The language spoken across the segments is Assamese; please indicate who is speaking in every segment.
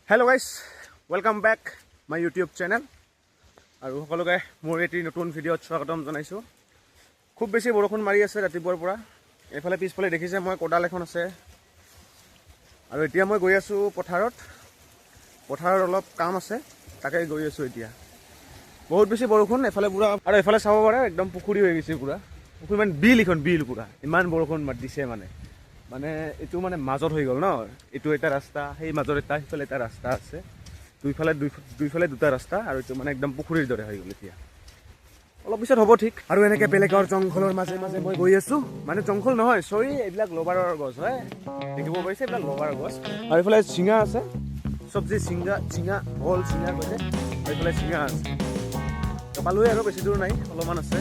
Speaker 1: Hello' guys, welcome back my YouTube channel. আৰু সকলোকে মোৰ এটি নতুন ভিডিঅ'ত স্বাগতম জনাইছোঁ। খুব বেছি বৰষুণ মাৰি আছে ৰাতিপুৱাৰ পৰা। এইফালে পিছফালে দেখিছে মই কোডাল এখন আছে। আৰু এতিয়া মই গৈ আছোঁ পথাৰত অলপ কাম আছে, তাকে গৈ আছোঁ এতিয়া। বহুত বেছি বৰষুণ এফালে পূৰা, আৰু এফালে চাব পাৰে একদম পুখুৰী হৈ গৈছে পূৰা। পুখুৰী মানে বিল, এইখন বিল পূৰা, ইমান বৰষুণ দিছে মানে এইটো মানে মাজত হৈ গ'ল ন। এইটো এটা ৰাস্তা, সেই মাজত এটা, সিফালে এটা ৰাস্তা আছে, দুইফালে দুটা ৰাস্তা, আৰু এইটো মানে একদম পুখুৰীৰ দৰে হৈ গ'ল। এতিয়া অলপ পিছত হ'ব ঠিক। আৰু এনেকৈ বেলেগৰ জংঘলৰ মাজে মাজে মই গৈ আছোঁ। মানে জংঘল নহয়, চৰি, এইবিলাক লবাৰৰ গছ হয়, দেখিব পাৰিছে, এইবিলাক লবাৰৰ গছ। আৰু এইফালে চিঙা আছে, চব্জি চিঙা ভল চিঙা কৈছে, আৰু এইফালে চিঙা আছে। তো পালোৱে আৰু, বেছি দূৰ নাই, অলপমান আছে।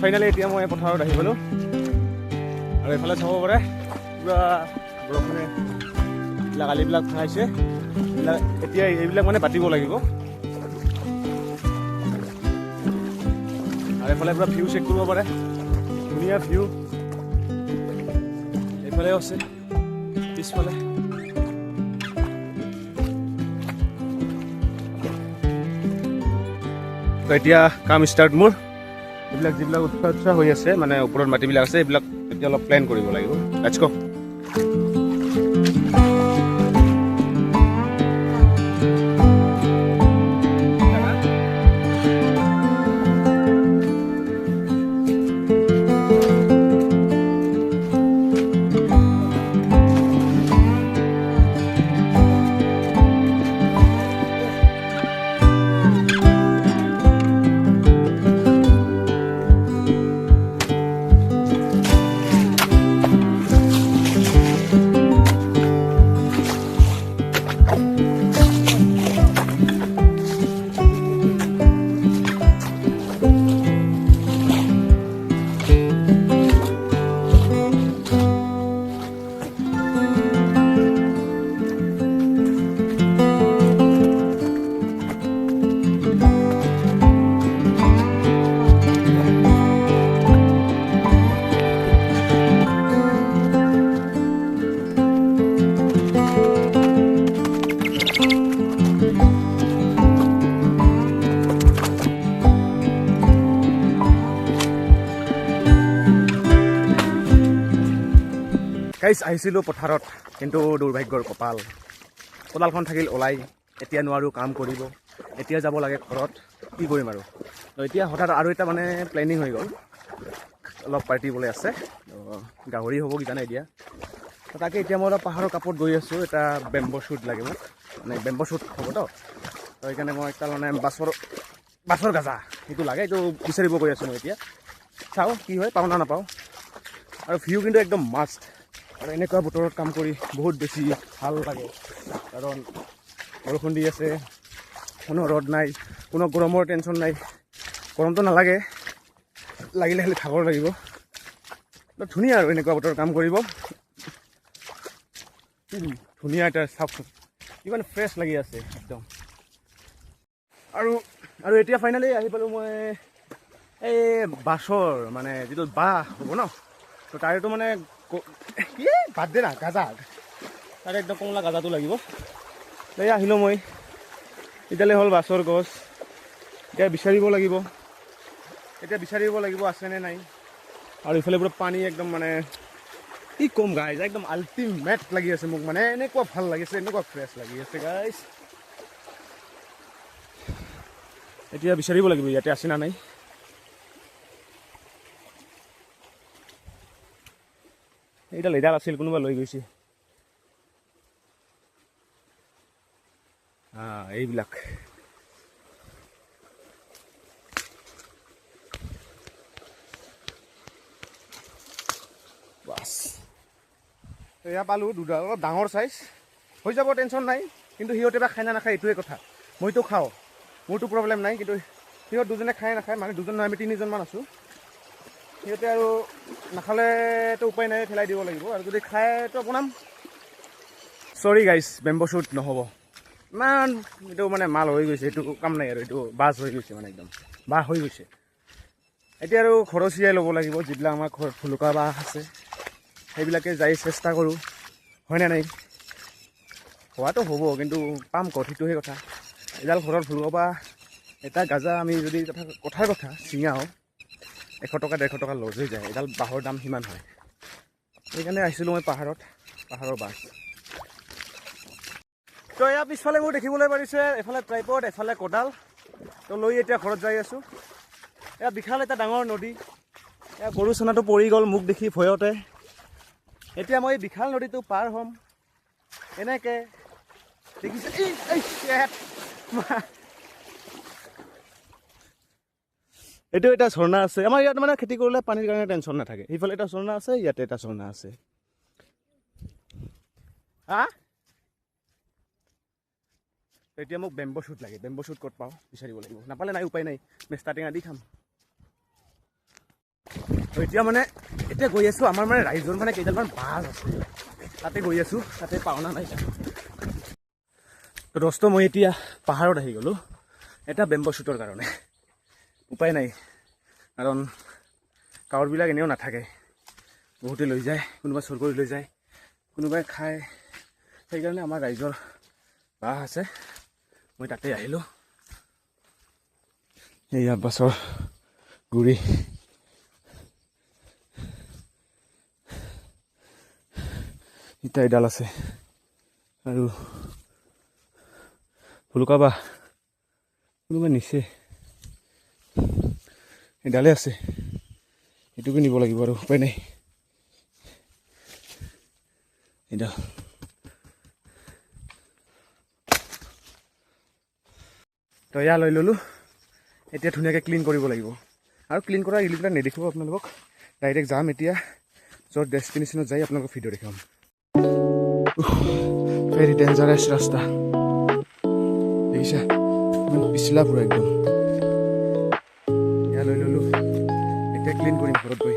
Speaker 1: ফাইনেলি এতিয়া মই পথাৰত আহি পালোঁ। আৰু এইফালে চাব পাৰে পূৰা বৰষুণে আলিবিলাক ভাঙাইছে। এতিয়া এইবিলাক মানে পাতিব লাগিব। আৰু এইফালে পূৰা ভিউ চেক কৰিব পাৰে, ধুনীয়া ভিউ। এইফালেও আছে, পিছফালে। তো এতিয়া কাম ষ্টাৰ্ট মোৰ। এইবিলাক যিবিলাক উৎসাহ হৈ আছে, মানে ওপৰত মাটিবিলাক আছে, এইবিলাক এতিয়া অলপ প্লেন কৰিব লাগিব। Let's go. গাইজ, আহিছিলোঁ পথাৰত, কিন্তু দুৰ্ভাগ্যৰ কপাল, কোদালখন থাকিল ওলাই। এতিয়া নোৱাৰোঁ কাম কৰিব, এতিয়া যাব লাগে ঘৰত। কি কৰিম আৰু। এতিয়া হঠাৎ আৰু এটা মানে প্লেনিং হৈ গ'ল, অলপ পাৰ্টিবলৈ আছে, গাহৰি হ'ব কিজানে এতিয়া। তাকে এতিয়া মই অলপ পাহাৰৰ কাষত গৈ আছোঁ। এটা বেম্ব' শ্বুট লাগে মোক, মানে বেম্ব' শ্বুট হ'ব তো সেইকাৰণে মই এটা মানে বাছৰ গাজা সেইটো লাগে, এইটো বিচাৰিব গৈ আছোঁ মই এতিয়া। চাওঁ কি হয়, পাওঁ না নাপাওঁ। আৰু ভিউ কিন্তু একদম মাষ্ট। আৰু এনেকুৱা বতৰত কাম কৰি বহুত বেছি ভাল লাগে, কাৰণ বৰষুণ দি আছে, কোনো ৰ'দ নাই, কোনো গৰমৰ টেনশ্যন নাই। গৰমটো নালাগে, লাগিলে খালি ভাগৰ লাগিব। ধুনীয়া আৰু এনেকুৱা বতৰত কাম কৰিব। ধুনীয়া এটা চাওকচোন, ইমান ফ্ৰেছ লাগি আছে একদম। আৰু এতিয়া ফাইনেলি আহি পালোঁ মই এই বাছৰ, মানে যিটো বাঁহ হ'ব ন, তো তাৰেতো মানে কি বাদ দে না, গাজা, তাৰে একদম কমলা গাজাটো লাগিব। এই আহিলোঁ মই। এতিয়ালৈ হ'ল বাছৰ গছ, এতিয়া বিচাৰিব লাগিব আছেনে নাই। আৰু ইফালে পুৰা পানী একদম, মানে কি ক'ম গাইজ, একদম আল্টিমেট লাগি আছে মোক। মানে এনেকুৱা ভাল লাগিছে, এনেকুৱা ফ্ৰেছ লাগি আছে গাইজ। এতিয়া বিচাৰিব লাগিব ইয়াতে আছে না নাই। এইডাল আছিল, কোনোবা লৈ গৈছে। এইবিলাক বাছ এয়া পালোঁ, দুটা অলপ ডাঙৰ চাইজ হৈ যাব, টেনশ্যন নাই। কিন্তু সিহঁতে বা খাই না নাখায়, এইটোৱে কথা। মইতো খাওঁ, মোৰতো প্ৰব্লেম নাই, কিন্তু সিহঁত দুজনে খাই নাখায়, মানে দুজন নহয়, আমি তিনিজনমান আছোঁ। সিহঁতে আৰু নাখালেতো উপায় নাই, খেলাই দিব লাগিব, আৰু যদি খায়তো বনাম। চৰি গাইজ, বেম্বো শ্বুট নহ'ব, ইমান এইটো মানে মাল হৈ গৈছে, এইটো কাম নাই আৰু, এইটো বাজ হৈ গৈছে মানে একদম বাঁহ হৈ গৈছে। এতিয়া আৰু খৰচীয়াই ল'ব লাগিব, যিবিলাক আমাৰ ঘৰত ভুলুকা বাঁহ আছে সেইবিলাকে যাই চেষ্টা কৰোঁ, হয়নে নাই? হোৱাটো হ'ব, কিন্তু পাম ক'ত, সেইটোহে কথা। এডাল ঘৰত ভুলুকা বাঁহ এটা গাজা আমি যদি কথাৰ কথা ছিঙাও 100 টকা 150 টকা লছ হৈ যায়, এডাল বাঁহৰ দাম সিমান হয়। সেইকাৰণে আহিছিলোঁ মই পাহাৰৰ বাঁহ। তো এয়া পিছফালে মোৰ দেখিবলৈ পাৰিছে, এফালে ট্ৰাইপড, এফালে কোদাল, তো লৈ এতিয়া ঘৰত যাই আছোঁ। এয়া বিশাল এটা ডাঙৰ নদী, এয়া গৰু চনাটো পৰি গ'ল মোক দেখি ভয়তে। এতিয়া মই বিশাল নদীটো পাৰ হ'ম এনেকৈ, দেখিছে এইটো এটা ঝৰ্ণা আছে আমাৰ ইয়াত, মানে খেতি কৰিলে পানীৰ কাৰণে টেনশ্যন নাথাকে। সেইফালে এটা ঝৰ্ণা আছে, ইয়াতে এটা ঝৰ্ণা আছে। হা, এতিয়া মোক বেম্বো শ্বুট লাগে, বেম্বো শ্বুট ক'ত পাওঁ বিচাৰিব লাগিব, নাপালে নাই, উপায় নাই, মেষ্টা টেঙা দি খাম। তো এতিয়া মানে এতিয়া গৈ আছোঁ, আমাৰ মানে ৰাইজৰ মানে কেইডালমান বাঁহ আছে, তাতে গৈ আছোঁ, তাতে পাওঁ না নাই। তো দোস্ত মই এতিয়া পাহাৰত আহি গ'লোঁ এটা বেম্বো শ্বুটৰ কাৰণে। উপায় নাই, কাৰণ কাৱৰবিলাক এনেও নাথাকে, বহুতে লৈ যায়, কোনোবাই চুৰ কৰি লৈ যায়, কোনোবাই খায়। সেইকাৰণে আমাৰ ৰাইজৰ বাঁহ আছে, মই তাতে আহিলোঁ। এয়া বাছৰ গুৰি, ইটা এডাল আছে, আৰু ভুলুকা বাঁহ কোনোবাই নিছে, এডালে আছে, এইটোকে নিব লাগিব আৰু উপায় নাই। এডাল তো এয়া লৈ ল'লোঁ, এতিয়া ধুনীয়াকৈ ক্লিন কৰিব লাগিব। আৰু ক্লিন কৰা এইবিলাক নেদেখিব আপোনালোকক, ডাইৰেক্ট যাম এতিয়া, য'ত ডেষ্টিনেশ্যনত যাই আপোনালোকক ভিডিঅ' দেখাম। ভেৰি ডেঞ্জাৰাছ ৰাস্তা, দেখিছা ইমান পিছলা পুৰা একদম। এয়া লৈ ল'লোঁ, এতিয়া ক্লিন কৰিম ঘৰত গৈ।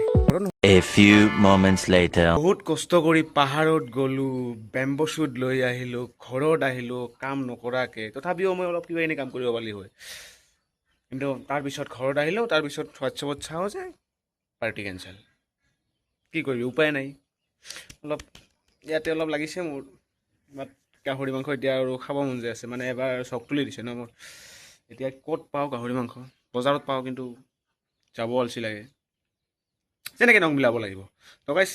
Speaker 2: A few moments later.
Speaker 1: বহুত কষ্ট কৰি পাহাৰত গ'লোঁ, বেম্বো শ্বুট লৈ আহিলোঁ, ঘৰত আহিলোঁ কাম নকৰাকৈ। তথাপিও মই অলপ কিবা এনে কাম কৰিব পাৰিলোঁ হয়, কিন্তু তাৰপিছত ঘৰত আহিলোঁ, তাৰপিছত হোৱাটছএপত চাওঁ যে পাৰ্টি কেঞ্চেল। কি কৰিবি, উপায় নাই। অলপ ইয়াতে অলপ লাগিছে মোৰ, বাট গাহৰি মাংস এতিয়া আৰু খাব মন যায় আছে, মানে এবাৰ চখ তুলি দিছে ন মোৰ। এতিয়া ক'ত পাওঁ গাহৰি মাংস, বজাৰত পাওঁ, কিন্তু যাব আলচি লাগে, যেনেকৈ নং মিলাব লাগিব। তো গাইছ,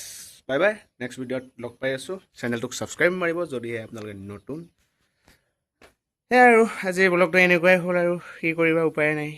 Speaker 1: বাই বাই, নেক্সট ভিডিঅ'ত লগ পাই আছোঁ। চেনেলটোক ছাবস্ক্ৰাইব মাৰিব যদিহে আপোনালোকে নতুন। সেয়াই আৰু আজিৰ ব্লগটো এনেকুৱাই হ'ল, আৰু কি কৰিবা উপায় নাই।